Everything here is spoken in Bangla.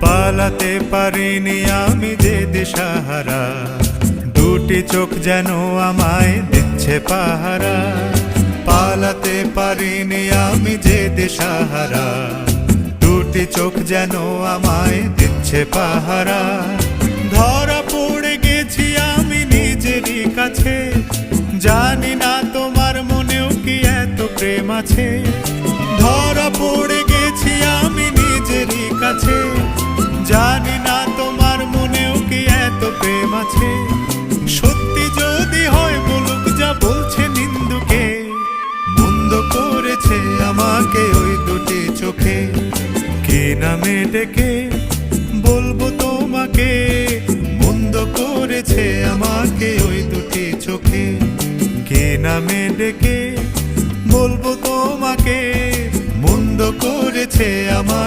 পালাতে পারিনি আমি যে দিশাহারা, দুটি চোখ যেন আমায় দিচ্ছে পাহারা। পালাতে পারিনি আমি যে দিশাহারা, দুটি চোখ যেন আমায় দিচ্ছে পাহারা। ধরা পড়ে গেছি আমি নিজেরই কাছে, জানি না তোমার মনেও কি এত প্রেম আছে। ধরা পড়ে গেছি আমি নিজেরই কাছে, জানি না তোমার মনেও কি এত প্রেম আছে। সত্যি যদি হয় বলুক যা বলছে নিন্দুকে, মন্দ করেছে আমাকে ওই দুটি চোখে। কি নামে ডেকে বলবো তোমাকে, মন্দ করেছে আমাকে ওই দুটি চোখে। কি নামে ডেকে বলবো তোমাকে, মন্দ করেছে আমার।